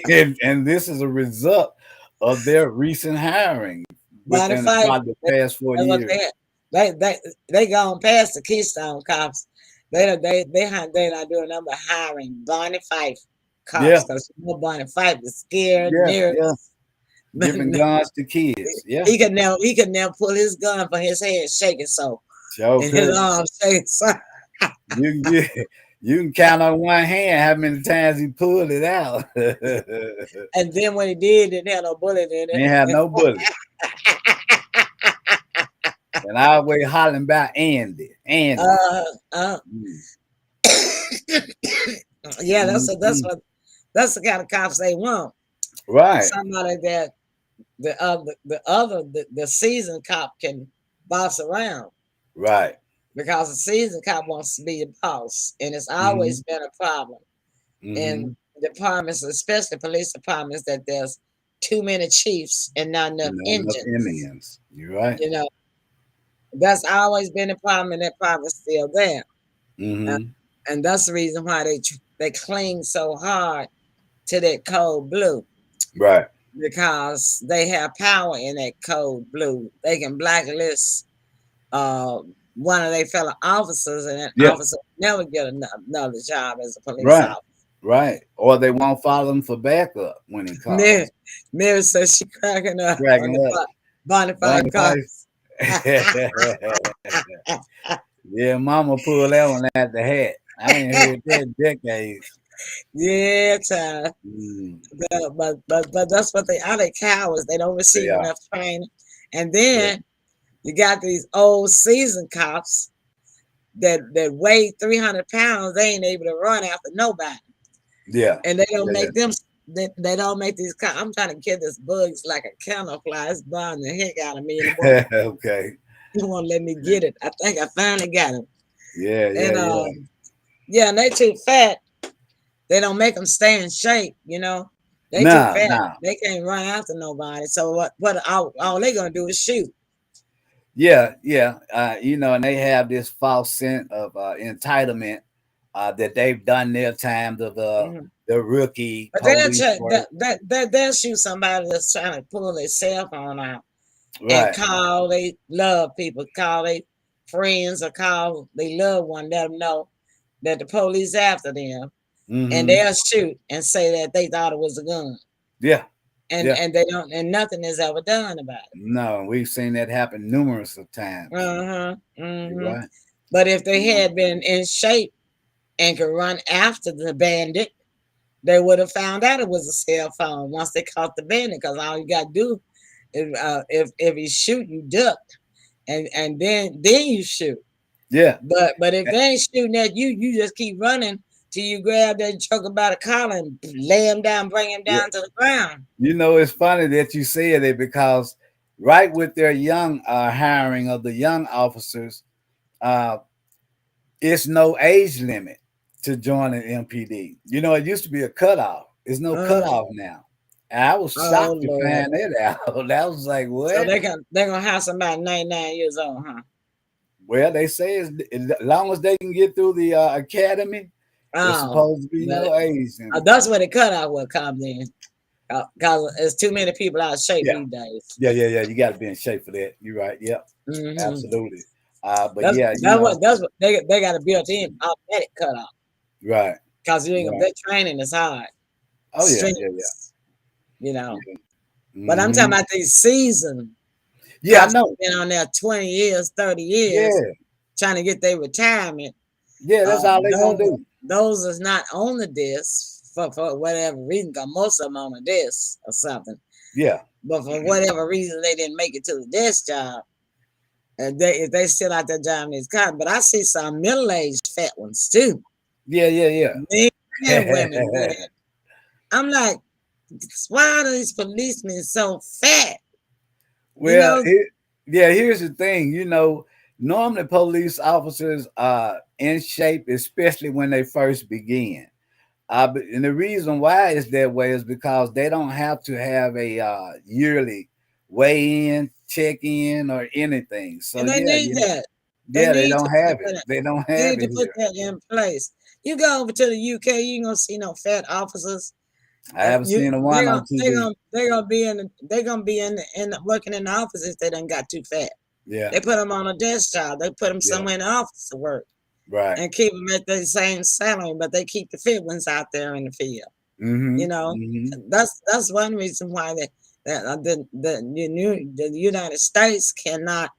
Yeah. And this is a result of their recent hiring within about the past 4 years. They gone past the Keystone cops. They not doing nothing but hiring Bonnie Fife cops, because Bonnie Fife is scared, nervous. Giving guns to kids. Yeah. He could now pull his gun from his head shaking so. And his arms shaking so. You can count on one hand how many times he pulled it out. And then when he did, didn't have no bullet in it. Didn't have no bullet. And I always hollering about Andy. Yeah, that's the kind of cops they want. Right. Somebody that the seasoned cop can boss around. Right. Because the seasoned cop wants to be a boss, and it's always been a problem in departments, especially police departments, that there's too many chiefs and not enough Indians. You're right. You know, that's always been a problem, and that problem is still there. And that's the reason why they cling so hard to that code blue. Right. Because they have power in that code blue. They can blacklist one of their fellow officers, and that officer never get another job as a police officer. Right. Or they won't follow him for backup when he calls. Mary says she cracking up. Bonnie Fife. Yeah, mama pulled that one out the hat. I ain't heard that decades. Yeah, child. But that's what they are. They cowards. They don't receive enough training. And then you got these old seasoned cops that weigh 300 pounds. They ain't able to run after nobody. Yeah. And they don't make them. They don't make these cops. I'm trying to kill this bugs like a kennel fly. It's bothering the heck out of me. Okay. You won't let me get it. I think I finally got him. Yeah. And they too fat. They don't make them stay in shape, you know. They too fat. Nah. They can't run after nobody. So what all they gonna do is shoot. Yeah. And they have this false sense of entitlement that they've done their time to the rookie. But they'll shoot somebody that's trying to pull their cell phone out and call they love people, call they friends, or call they loved one, let them know that the police after them. And they'll shoot and say that they thought it was a gun. Yeah. And they don't, and nothing is ever done about it. No, we've seen that happen numerous of times. Right. But if they had been in shape and could run after the bandit, they would have found out it was a cell phone once they caught the bandit. Because all you got to do is, if he shoot, you duck, and then you shoot. Yeah. But if they ain't shooting at you, you just keep running till you grab that joker by the collar and lay him down, bring him down to the ground. You know, it's funny that you said it, because right with their young hiring of the young officers, it's no age limit to join an MPD. You know, it used to be a cutoff. There's no cutoff now. And I was shocked to find that out. I was like, what? So they're gonna have somebody 99 years old, huh? Well, they say as long as they can get through the academy, it's supposed to be no age. That's where the cutoff will come in. Because there's too many people out of shape these days. Yeah. You got to be in shape for that. You're right. Yep. Absolutely. But that's what they got a built-in automatic cutoff. Right. Because that training is hard. Oh yeah. You know. But I'm talking about these seasoned. Yeah, I know. Been on there 20 years, 30 years, trying to get their retirement. Yeah, that's all they gonna do. Those is not on the disc for whatever reason, because most of them on the disc or something. Yeah. But for whatever reason, they didn't make it to the desk job. And if they still out there driving these cars. But I see some middle-aged fat ones too. Yeah. Men and women. I'm like, Why are these policemen so fat? You Well, know, yeah, here's the thing. Normally police officers are in shape, especially when they first begin. And the reason why it's that way is because they don't have to have a yearly weigh-in, check-in, or anything. So and they yeah, need that. They yeah, they need to don't put have it. that. They don't They have need to it put here. that in place. You go over to the UK, you ain't gonna see no fat officers. I haven't seen a one on TV. They gonna be in working in the offices. They done got too fat. Yeah, They put them on a desk job. They put them yeah, somewhere in the office to work right. and keep them at the same salary, but they keep the fit ones out there in the field. Mm-hmm. You know, Mm-hmm. that's one reason why the United States cannot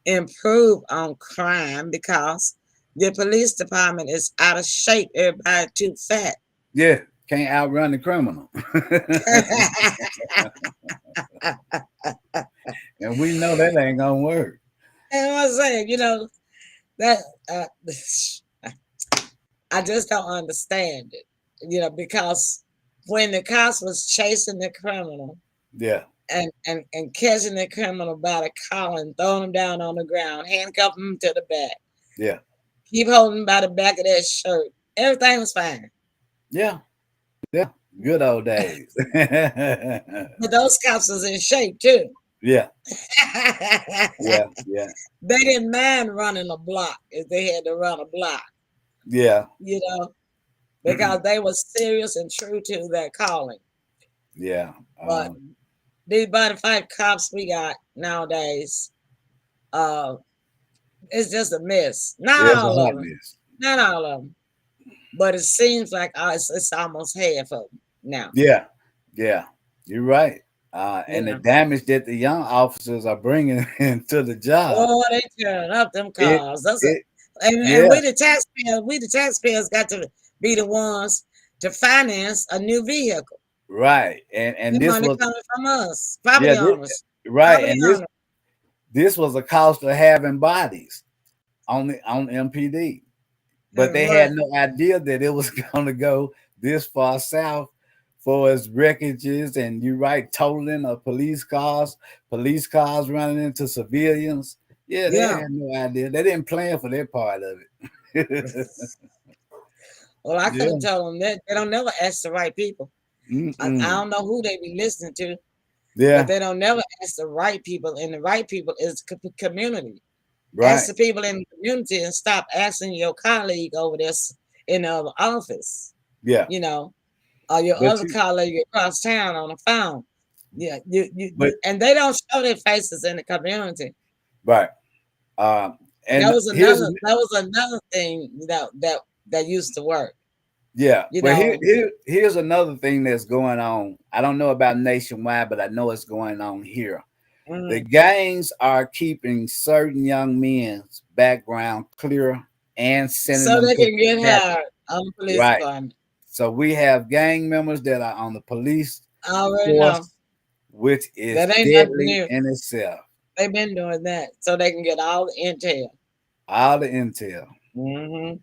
improve on crime because the police department is out of shape. Everybody too fat. Yeah, can't outrun the criminal. And we know that ain't gonna work. And I'm saying, that uh, I just don't understand it. Because when the cops was chasing the criminal Yeah, and catching the criminal by the collar and throwing him down on the ground, handcuffing him to the back, yeah, keep holding him by the back of that shirt, everything was fine. yeah, yeah. Good old days. But those cops was in shape too. Yeah, yeah, yeah, They didn't mind running a block if they had to run a block, yeah, you know, because they were serious and true to their calling. yeah. But these body fight cops we got nowadays, uh, it's just a mess. Not It's a all hot of them, mess. not all of them, but it seems like it's almost half of them now. Yeah, yeah. You're right. And the Yeah. damage that the young officers are bringing into the job. Oh, they tearing up them It, cars. it, And yeah, we the taxpayers got to be the ones to finance a new vehicle. right. And The this money was, coming from us, yeah, property owners, right. property And owners. this was a cost of having bodies on MPD. But And they what? had no idea that it was going to go this far south for its wreckages and you right totaling of police cars running into civilians. Yeah, they Yeah. had no idea. They didn't plan for their part of it. Well, I could Yeah. have told them that they don't never ask the right people. I Mm-mm. don't know who they be listening to, but Yeah. they don't never ask the right people, and the right people is the community. Ask Right. the people in the community and stop asking your colleague over there in the other office, Yeah. or your But other colleague across town on the phone. Yeah, but and they don't show their faces in the community. right. That And was another thing that used to work. yeah. You Well, know, here's another thing that's going on. I don't know about nationwide, but I know it's going on here. The mm, gangs are keeping certain young men's background clear and sending so them they to can get capture. hired on the police Right. department. So we have gang members that are on the police I already know force, which is that ain't nothing deadly new. in itself. They've been doing that so they can get all the intel. All the intel. Hmm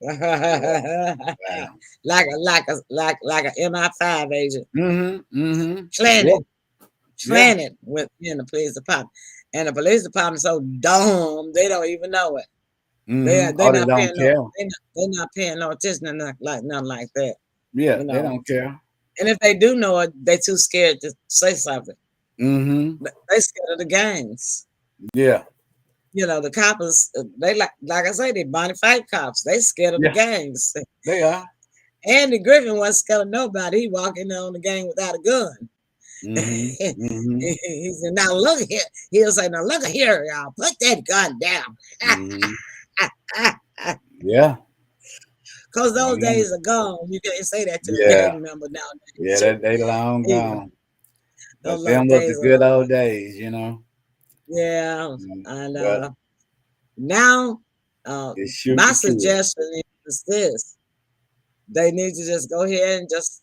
Yeah. Wow. like a MI5 agent Mm-hmm. Mm-hmm. Yeah. planted Yeah. planted within the police department, and the police department so dumb they don't even know it. They Mm-hmm. they're Oh, they not don't paying no care. they're not paying no attention to nothing like that. Yeah, You they know, don't care. and if they do know it, they too scared to say something. Mm-hmm. But they scared of the gangs. Yeah. The cops, they like I say, they body fight cops. They scared of the Yeah. gangs. They are. Andy Griffin wasn't scared of nobody. He walked in there on the gang without a gun. Mm-hmm. Mm-hmm. He said, "Now look here." He'll say, "Now look here, y'all. Put that gun down." Mm-hmm. Yeah. Because I those know. days are gone. You can't say that to a Yeah. gang member Yeah, nowadays. they long Yeah, gone. those But them was the days are good long. old days. Yeah, Mm. and But now it's shoot my to kill. suggestion is this: they need to just go ahead and just,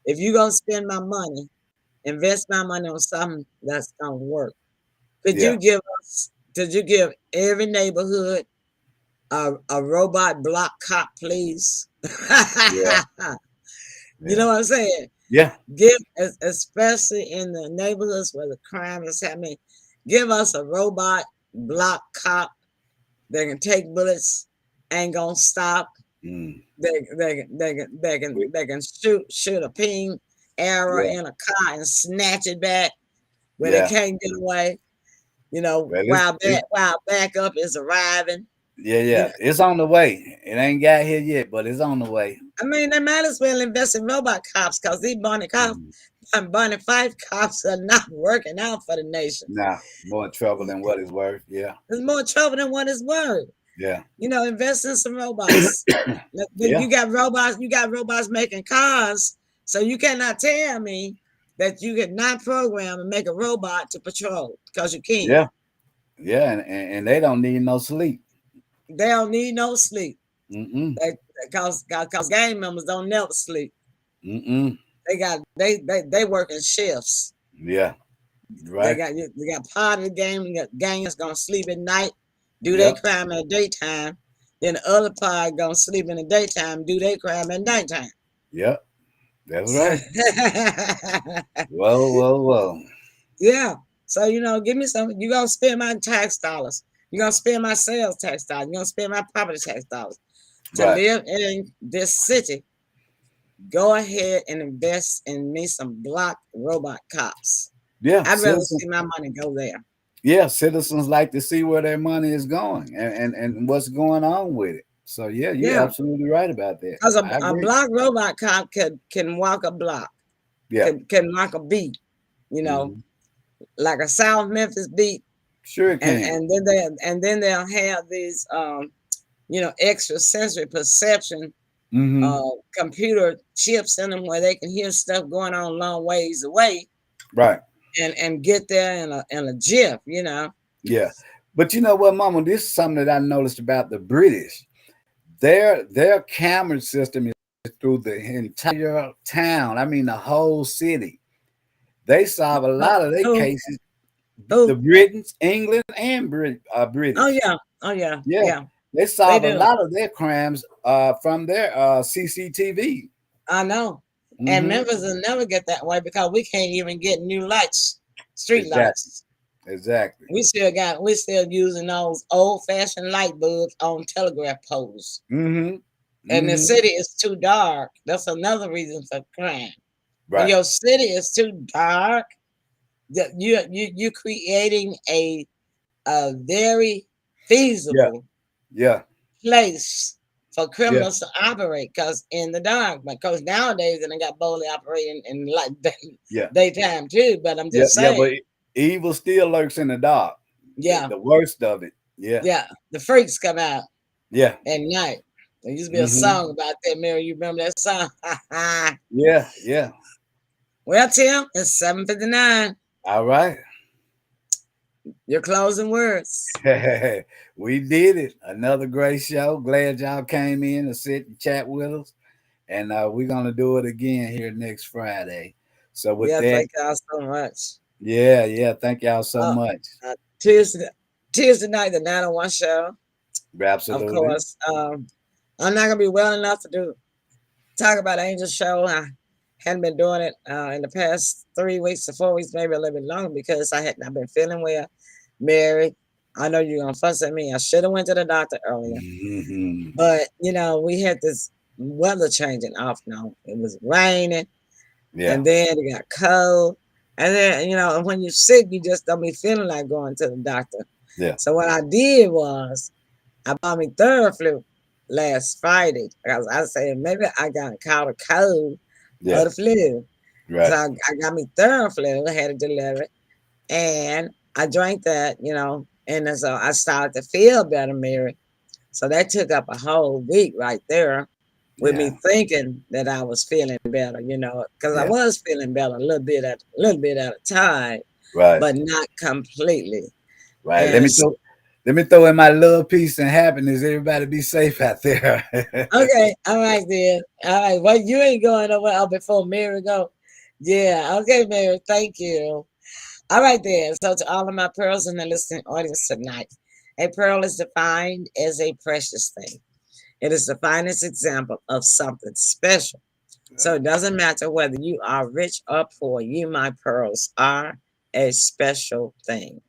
if you're gonna spend my money, invest my money on something that's gonna work. Could Yeah. you give us? Could you give every neighborhood a robot block cop, please? Yeah. You Yeah. know what I'm saying? Yeah. Give, especially in the neighborhoods where the crime is happening, give us a robot block cop that can take bullets, ain't gonna stop. Mm. They can shoot a ping arrow Yeah. in a car and snatch it back where they Yeah. can't get away. You know, Well, while backup is arriving. yeah, You yeah. know, It's on the way. It ain't got here yet, but it's on the way. I mean, they might as well invest in robot cops because these Bonnie cops Mm. and Bonnie Fife cops are not working out for the nation. Nah, more trouble than what it's worth. Yeah. There's more trouble than what it's worth. Yeah. You know, invest in some robots. Yeah. You got robots making cars, so you cannot tell me that you could not program and make a robot to patrol because you can't. Yeah. Yeah. And they don't need no sleep. They don't need no sleep. Mm-mm. Because gang members don't never sleep. Mm-mm. They work in shifts. Yeah. Right. They got part of the gang is gonna sleep at night, do their Yep. crime in the daytime. Then the other part gonna sleep in the daytime, do their crime at nighttime. Yep. That's right. Well. Yeah. So you know, give me some. You gonna spend my tax dollars. You gonna spend my sales tax dollars. You gonna spend my property tax dollars to Right. live in this city. Go ahead and invest in me some block robot cops. Yeah. I'd rather see my money go there. Yeah. Citizens like to see where their money is going and what's going on with it. So yeah, you're Yeah. absolutely right about that. Because I a agree. block robot cop can walk a block, Yeah. can walk a beat, you know, Mhm. like a South Memphis beat, Sure it can. and then they'll have these you know, extra sensory perception Mm-hmm. computer chips in them where they can hear stuff going on long ways away Right. and get there in a jiff, you know. Yeah. But you know what, Mama? This is something that I noticed about the British. Their camera system is through the entire town. I mean, the whole city. They solve a lot of their Who? cases. Who? The Britons, England, and British. Oh yeah. Oh yeah. Yeah. Yeah. They They solve a do. lot of their crimes from their CCTV. I know. And Mm-hmm. Memphis will never get that way because we can't even get new lights, street Exactly. lights. Exactly. We still using those old fashioned light bulbs on telegraph poles. Mm-hmm. And the Mm-hmm. city is too dark. That's another reason for crime. When Right. your city is too dark, you're creating a very feasible Yeah. place for Yeah. criminals to operate because in the dark. Because nowadays they got boldly operating in like Yeah. daytime too. But I'm Yeah. just Yeah. saying, But evil still lurks in the dark. yeah, The worst of it. Yeah. yeah, the freaks come out Yeah. at night. There used to be a Mm-hmm. song about that, Mary. You remember that song? Yeah. Yeah. Well, Tim, it's 7:59. All right. Your closing words. We did it. Another great show. Glad y'all came in to sit and chat with us. And we're going to do it again here next Friday. So with Yeah, that, thank y'all so much. yeah. Thank y'all so much. Tuesday night, the 901 show. Absolutely. Of course, I'm not gonna be well enough to talk about Angel Show. I hadn't been doing it in the past 3 weeks to 4 weeks, maybe a little bit longer because I had not been feeling well. Mary, I know you're gonna fuss at me. I should have went to the doctor earlier, Mm-hmm. but you know we had this weather changing off. Now it was raining, Yeah. and then it got cold, and then you know when you're sick, you just don't be feeling like going to the doctor. Yeah. So what I did was I bought me Theraflu last Friday because I said maybe I got caught a cold Yeah. or the flu. Right. So I got me Theraflu, had it delivered, and I drank that, you know, and so I started to feel better, Mary. So that took up a whole week right there with Yeah. me thinking that I was feeling better, you know, because I Yeah. was feeling better a little bit at a time, Right. but not completely. Right. And Let me throw in my love, peace, and happiness. Everybody be safe out there. okay, all right then. All right. Well, you ain't going nowhere before Mary go. Yeah, okay, Mary. Thank you. All right then. So to all of my pearls in the listening audience tonight, a pearl is defined as a precious thing. It is the finest example of something special So it doesn't matter whether you are rich or poor, you, my pearls, are a special thing.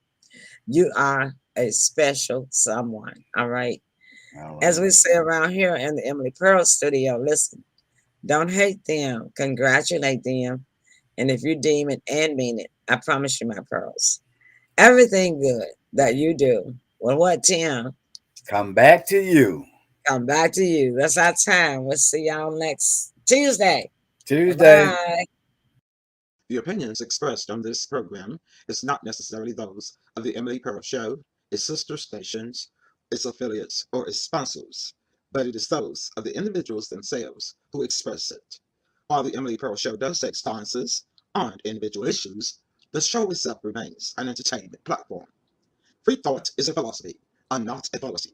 You are a special someone. All right. All As right. we say around here in the Emily Pearl studio, listen, don't hate them, congratulate them. And if you deem it and mean it, I promise you, my pearls, everything good that you do, well, what, Tim? Come back to you. Come back to you. That's our time. We'll see y'all next Tuesday. Tuesday. Bye. The opinions expressed on this program is not necessarily those of the Emily Pearl Show, its sister stations, its affiliates, or its sponsors, but it is those of the individuals themselves who express it. While the Emily Pearl Show does take stances on individual issues, the show itself remains an entertainment platform. Free thought is a philosophy and not a policy.